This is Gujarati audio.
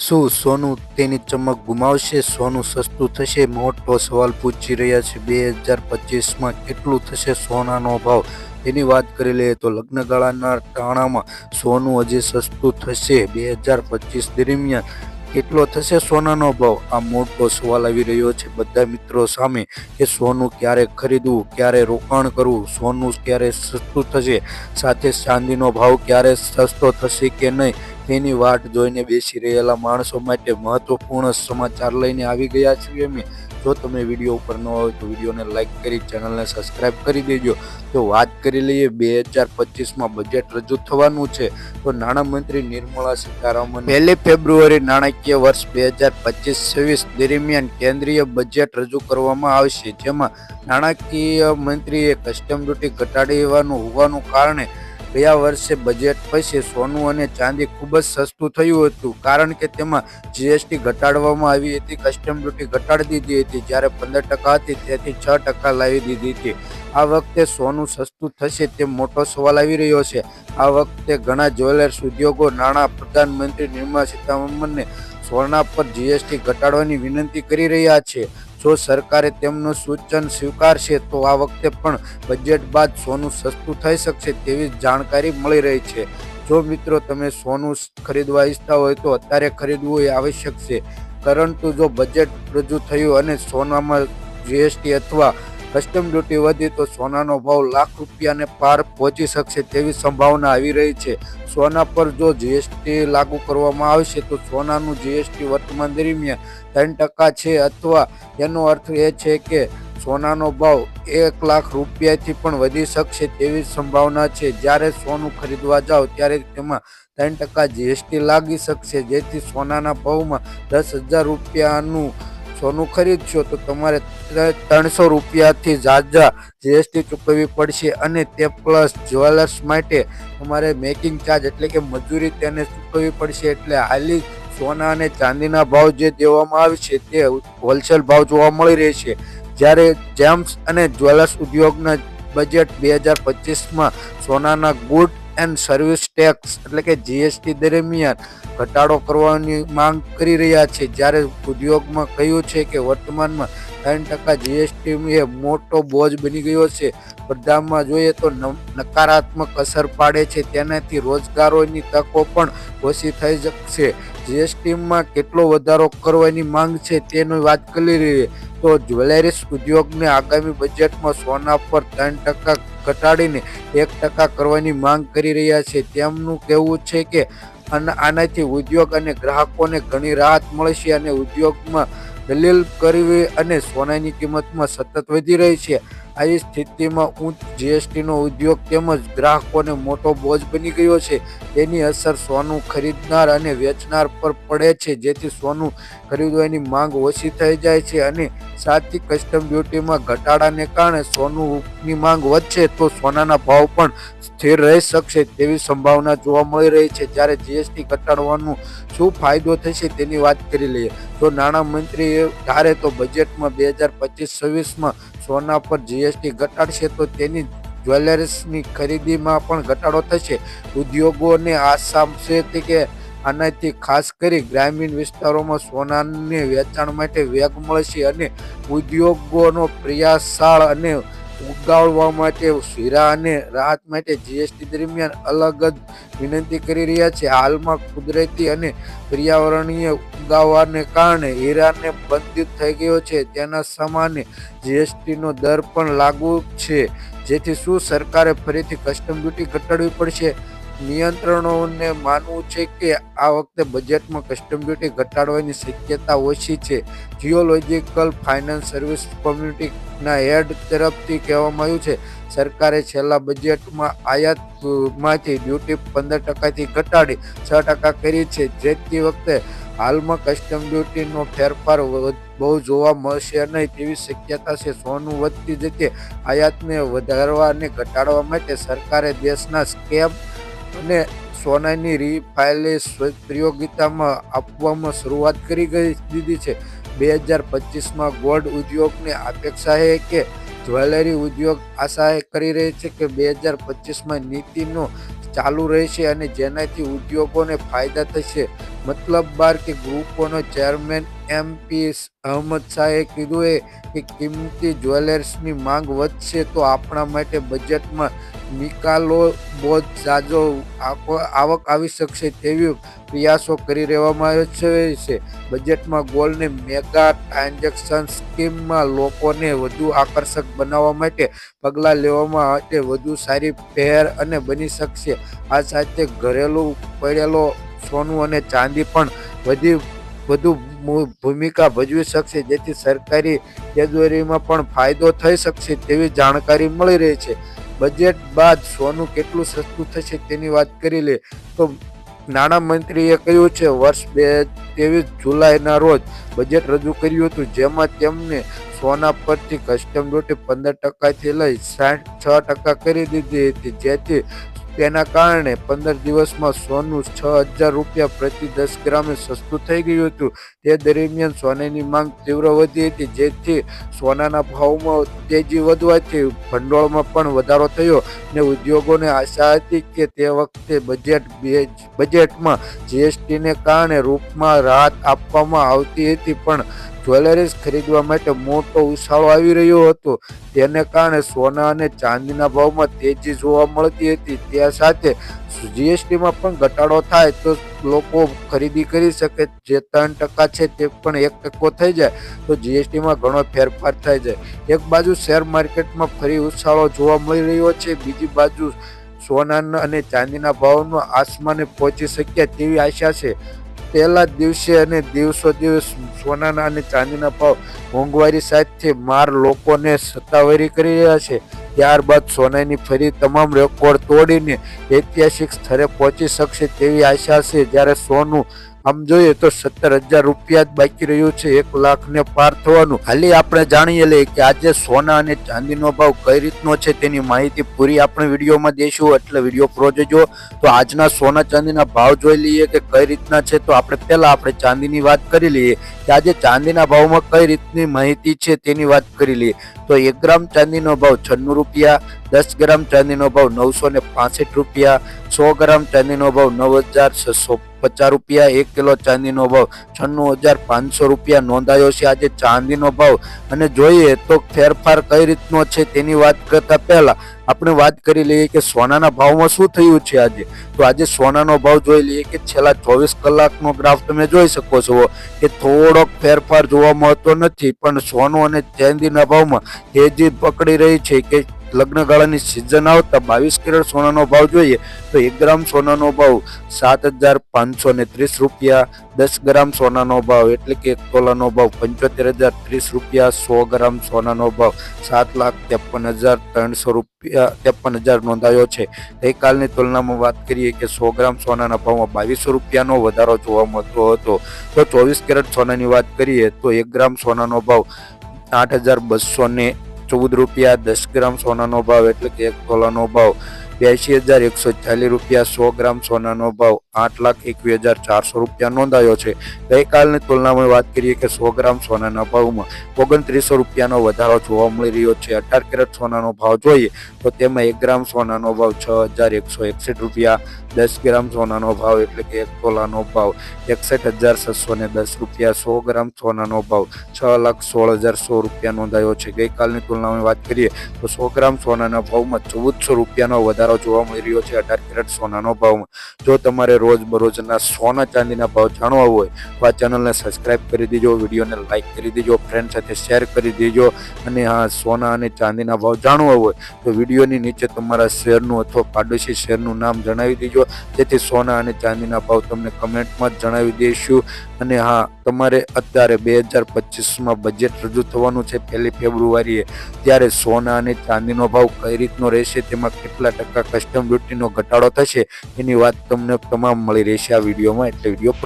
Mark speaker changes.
Speaker 1: શું સોનું તેની ચમક ગુમાવશે? સોનું સસ્તું થશે? મોટો સવાલ પૂછી રહ્યા છે. 2025માં કેટલું થશે સોનાનો ભાવ? તેની વાત કરી લઈએ તો લગ્નગાળાના ટાણામાં સોનું હજી સસ્તું થશે. 2025 દરમિયાન કેટલો થશે સોનાનો ભાવ? આ મોટો સવાલ આવી રહ્યો છે બધા મિત્રો સામે કે સોનું ક્યારે ખરીદવું, ક્યારે રોકાણ કરવું, સોનું ક્યારે સસ્તું થશે, સાથે ચાંદીનો ભાવ ક્યારે સસ્તો થશે કે નહીં, તેની વાટ જોઈને બેસી રહેલા માણસો માટે મહત્વપૂર્ણ સમાચાર લઈને આવી ગયા છીએ અમે. જો તમે વિડીયો ઉપર ન હોય તો વિડીયોને લાઇક કરી ચેનલને સબસ્ક્રાઇબ કરી દેજો. તો વાત કરી લઈએ 2025માં બજેટ રજૂ થવાનું છે. તો નાણામંત્રી નિર્મલા સીતારામન 1 ફેબ્રુઆરી નાણાકીય વર્ષ 2025-26 દરમિયાન કેન્દ્રીય બજેટ રજૂ કરવામાં આવશે, જેમાં નાણાકીય મંત્રીએ કસ્ટમ ડ્યુટી ઘટાડવાનું હોવાનું કારણે ગયા વર્ષે બજેટ પછી સોનું અને ચાંદી ખૂબ જ સસ્તું થયું હતું, કારણ કે તેમાં જીએસટી ઘટાડવામાં આવી હતી. કસ્ટમ ડ્યુટી ઘટાડી દીધી હતી, જ્યારે 15% હતી તેથી 6% લાવી દીધી હતી. આ વખતે સોનું સસ્તું થશે તે મોટો સવાલ આવી રહ્યો છે. આ વખતે ઘણા જ્વેલર્સ ઉદ્યોગો નાણાં પ્રધાનમંત્રી નિર્મલા સીતારામનને સોના પર જીએસટી ઘટાડવાની વિનંતી કરી રહ્યા છે. જો સરકારે તેમનું સૂચન સ્વીકારશે તો આ વખતે પણ બજેટ બાદ સોનું સસ્તું થઈ શકશે તેવી જાણકારી મળી રહી છે. જો મિત્રો તમે સોનું ખરીદવા ઈચ્છતા હોય તો અત્યારે ખરીદવું એ આવશ્યક છે, પરંતુ જો બજેટ રજૂ થયું અને સોનામાં જીએસટી અથવા કસ્ટમ ડ્યુટી વધી તો સોનાનો ભાવ લાખ રૂપિયાને પાર પહોંચી શકશે તેવી સંભાવના આવી રહી છે. સોના પર જો જીએસટી લાગુ કરવામાં આવશે તો સોનાનું જીએસટી વર્તમાન દરમિયાન 3% છે, અથવા તેનો અર્થ એ છે કે સોનાનો ભાવ 1 લાખ રૂપિયાથી પણ વધી શકશે તેવી સંભાવના છે. જ્યારે સોનું ખરીદવા જાઓ ત્યારે તેમાં 3% જીએસટી લાગી શકશે, જેથી સોનાના ભાવમાં 10,000 રૂપિયાનું સોનું ખરીદશો તો તમારે 300 રૂપિયાથી ઝાઝા જીએસટી ચૂકવવી પડશે, અને તે પ્લસ જ્વેલર્સ માટે તમારે મેકિંગ ચાર્જ એટલે કે મજૂરી તેને ચૂકવવી પડશે. એટલે હાલી સોના અને ચાંદીના ભાવ જે દેવામાં આવશે તે હોલસેલ ભાવ જોવા મળી રહેશે. જ્યારે જેમ્સ અને જ્વેલર્સ ઉદ્યોગના બજેટ 2025માં સોનાના ગુડ એન્ડ સર્વિસ ટેક્સ એટલે કે જીએસટી દરમિયાન ઘટાડો કરવાની માંગ કરી રહ્યા છે. જ્યારે ઉદ્યોગમાં કહ્યું છે કે વર્તમાનમાં 3% જીએસટી એ મોટો બોજ બની ગયો છે, બધામાં જોઈએ તો નકારાત્મક અસર પાડે છે, તેનાથી રોજગારોની તકો પણ ઓછી થઈ શકશે. જીએસટીમાં કેટલો વધારો કરવાની માંગ છે તેની વાત કરી લઈએ તો જ્વેલરીસ ઉદ્યોગને આગામી બજેટમાં સોના પર 3% ઘટાડીને 1% કરવાની માંગ કરી રહ્યા છે. તેમનું કહેવું છે કે આનાથી ઉદ્યોગ અને ગ્રાહકોને ઘણી રાહત મળશે, અને ઉદ્યોગમાં દલીલ કરવી અને સોનાની કિંમતમાં સતત વધી રહી છે. આવી સ્થિતિમાં ઉચ્ચ જીએસટીનો ઉદ્યોગ તેમજ ગ્રાહકોને મોટો બોજ બની ગયો છે. તેની અસર સોનું ખરીદનાર અને વેચનાર પર પડે છે, જેથી સોનું ખરીદવાની માંગ ઓછી થઈ જાય છે, અને સાથે કસ્ટમ ડ્યુટીમાં ઘટાડાને કારણે સોનુની માંગ વધશે તો સોનાના ભાવ પણ સ્થિર રહી શકશે તેવી સંભાવના જોવા મળી રહી છે. જ્યારે જીએસટી ઘટાડવાનો શું ફાયદો થશે તેની વાત કરી લઈએ તો નાણામંત્રીએ ધારે તો બજેટમાં 2025-26માં સોના પર જીએસટી ઘટાડશે તો તેની જ્વેલર્સની ખરીદીમાં પણ ઘટાડો થશે. ઉદ્યોગોને આશા છે કે આનાથી ખાસ કરી ગ્રામીણ વિસ્તારોમાં સોનાને વેચાણ માટે વેગ મળશે, અને ઉદ્યોગોનો પ્રયાસાળ અને ઉગાડવા માટે હીરા અને રાહત માટે જીએસટી દરમિયાન અલગ જ વિનંતી કરી રહ્યા છે. હાલમાં કુદરતી અને પર્યાવરણીય ઉગાવાને કારણે હીરાને બંધિત થઈ ગયો છે, તેના સામાન્ય જીએસટીનો દર પણ લાગુ છે, જેથી શું સરકારે ફરીથી કસ્ટમ ડ્યુટી ઘટાડવી પડશે? નિયંત્રણોને માનવું છે કે આ વખતે બજેટમાં કસ્ટમ ડ્યુટી ઘટાડવાની શક્યતા ઓછી છે. જિયોલોજિકલ ફાઇનાન્સ સર્વિસ કોમ્યુનિટીના હેડ તરફથી કહેવામાં આવ્યું છે, સરકારે છેલ્લા બજેટમાં આયાતમાંથી ડ્યુટી 15%થી ઘટાડી 6% કરી છે, જેથી વખતે હાલમાં કસ્ટમ ડ્યુટીનો ફેરફાર બહુ જોવા મળશે નહીં તેવી શક્યતા છે. સોનું વધતી જતી આયાતને વધારવા અને ઘટાડવા માટે સરકારે દેશના સ્કેમ અને સોનાની રિફાઇનેન્સ પ્રયોગિતામાં આપવામાં શરૂઆત કરી દીધી છે. 2025માં ગોલ્ડ ઉદ્યોગની અપેક્ષા છે કે જ્વેલરી ઉદ્યોગ આશા કરી રહી છે કે 2025માં નીતિનો ચાલુ રહેશે, અને જેનાથી ઉદ્યોગોને ફાયદા થશે. મતલબ બાર કે ગ્રુપોનો ચેરમેન MP અહમદ શાહે કીધું કે કિંમતી જ્વેલર્સની માંગ વધશે તો આપણા માટે બજેટમાં નિકાલો બહુ જાજો આવક આવી શકશે તેવી પ્રયાસો કરી રહેવામાં આવે છે. બજેટમાં ગોલ્ડની મેગા ટ્રાન્ઝેક્શન સ્કીમમાં લોકોને વધુ આકર્ષક બનાવવા માટે પગલાં લેવામાં માટે વધુ સારી પહેર અને બની શકશે. આ સાથે ઘરેલું પડેલો સોનું અને ચાંદી પણ વધુ ભૂમિકા ભજવી શકશે, જેથી સરકારી તિજોરીમાં પણ ફાયદો થઈ શકશે તેવી જાણકારી મળી રહી છે. બજેટ બાદ સોનું કેટલું સસ્તું થશે તેની વાત કરી લે તો નાણામંત્રીએ કહ્યું છે વર્ષ 2023 જુલાઈના રોજ બજેટ રજૂ કર્યું હતું, જેમાં તેમને સોના પરથી કસ્ટમ ડ્યુટી 15% લઈ 6% કરી દીધી હતી, જેથી તેના કારણે 15 દિવસમાં સોનું ₹6,000 પ્રતિ 10 ગ્રામે સસ્તું થઈ ગયું હતું. તે દરમિયાન સોનાની માંગ તીવ્ર વધી હતી, જેથી સોનાના ભાવમાં તેજી વધવાથી ભંડોળમાં પણ વધારો થયો અને ઉદ્યોગોને આશા હતી કે તે વખતે બજેટમાં GSTને કારણે રૂપમાં રાહત આપવામાં આવતી હતી, પણ જ્વેલરીઝ ખરીદવા માટે મોટો ઉછાળો આવી રહ્યો હતો. તેને કારણે સોના અને ચાંદીના ભાવમાં તેજી જોવા મળતી હતી. ત્યાં સાથે GSTમાં પણ ઘટાડો થાય તો લોકો ખરીદી કરી શકે. જે 3% છે તે પણ 1% થઈ જાય તો GSTમાં ઘણો ફેરફાર થઈ જાય. એક બાજુ શેર માર્કેટમાં ફરી ઉછાળો જોવા મળી રહ્યો છે, બીજી બાજુ સોના અને ચાંદીના ભાવમાં આસમાને પહોંચી શક્યા તેવી આશા છે. પહેલા દિવસે અને દિવસો સોનાના અને ચાંદીના ભાવ મોંઘવારી સાથે લોકોને સત્તાવરી કરી રહ્યા છે. ત્યારબાદ સોનાની ફરી તમામ રેકોર્ડ તોડીને ઐતિહાસિક સ્તરે પહોંચી શકશે તેવી આશા છે. જ્યારે સોનું આમ જોઈએ તો ₹17,000 જ બાકી રહ્યું છે 1 લાખને પાર થવાનું. ખાલી આપણે જાણીએ લઈએ કે આજે સોના અને ચાંદીનો ભાવ કઈ રીતનો છે તેની માહિતી પૂરી આપણે વિડીયોમાં દઈશું, એટલે વિડીયો પૂરો જોજો. તો આજના સોના ચાંદીના ભાવ જોઈ લઈએ કે કઈ રીતના છે. તો આપણે ચાંદીની વાત કરી લઈએ કે આજે ચાંદીના ભાવમાં કઈ રીતની માહિતી છે તેની વાત કરી લઈએ. તો 1 ગ્રામ ચાંદીનો ભાવ ₹96, 10 ગ્રામ ચાંદીનો ભાવ ₹965, 100 ગ્રામ ચાંદીનો ભાવ ₹9,650, 1 કિલો ચાંદીનો ભાવ ₹96,500 નોંધાયો છે આજે ચાંદીનો ભાવ. અને જોઈએ તો ફેરફાર કઈ રીતનો છે તેની વાત કરતા પહેલા આપણે વાત કરી લઈએ કે સોનાના ભાવમાં શું થયું છે આજે. તો આજે સોનાનો ભાવ જોઈ લઈએ કે છેલ્લા 24 કલાકનો ગ્રાફ તમે જોઈ શકો છો કે થોડોક ફેરફાર જોવા મળતો નથી, પણ સોનું અને ચાંદીના ભાવમાં તેજી પકડી રહી છે કે લગ્નગાળાની સિઝન આવતા 22 કેરેટ સોનાનો ભાવ જોઈએ તો 1 ગ્રામ સોનાનો ભાવ ₹7,530, 10 ગ્રામ સોનાનો ભાવ એટલે કે 1 તોલાનો ભાવ ₹75,030, 100 ગ્રામ સોનાનો ભાવ ₹7,53,300 નોંધાયો છે. ગઈકાલની તુલનામાં વાત કરીએ કે 100 ગ્રામ સોનાના ભાવમાં ₹2,200નો વધારો જોવા મળતો હતો. તો 24 કેરેટ સોનાની વાત કરીએ તો 1 ગ્રામ સોનાનો ભાવ ₹8,214, 10 ગ્રામ સોનાનો ભાવ એટલે કે 1 તોલાનો ભાવ ₹82,140, 100 ગ્રામ સોનાનો ભાવ ₹8,21,400 નોંધાયો છે. ગઈકાલની તુલનામાં વાત કરીએ કે 100 ગ્રામ સોનાના ભાવમાં ₹2900નો વધારો જોવા મળી રહ્યો છે. 18 કેરેટ સોનાનો ભાવ જોઈએ તો તેમાં 1 ગ્રામ સોનાનો ભાવ ₹6,161, 10 ગ્રામ સોનાનો ભાવ એટલે કે 1 તોલાનો ભાવ ₹61,610, 100 ગ્રામ સોનાનો ભાવ ₹6,16,100 નોંધાયો છે. ગઈકાલની તુલનામાં વાત કરીએ તો 100 ગ્રામ સોનાના ભાવમાં ₹1,400નો વધારો જોવા મળી રહ્યો છે 18 કેરેટ સોનાનો ભાવમાં. જો તમારે રોજબરોજના સોના ચાંદીના ભાવ જાણવા હોય તો આ ચેનલને સબસ્ક્રાઇબ કરી દેજો, વિડીયોને લાઇક કરી દેજો, ફ્રેન્ડ સાથે શેર કરી દેજો. અને હા, સોના અને ચાંદીના ભાવ જાણવા હોય તો વિડીયોની નીચે તમારા શહેરનું અથવા પાડોશી શહેરનું નામ જણાવી દેજો, જેથી સોના અને ચાંદીના ભાવ તમને કમેન્ટમાં જ જણાવી દઈશું. અને હા, તમારે અત્યારે 2025માં બજેટ રજૂ થવાનું છે 1 ફેબ્રુઆરીએ, ત્યારે સોના અને ચાંદીનો ભાવ કઈ રીતનો રહેશે, તેમાં કેટલા ટકા કસ્ટમ ડ્યુટીનો ઘટાડો થશે એની વાત તમને તમામ મળી રહેશે આ વિડીયોમાં, એટલે વિડીયો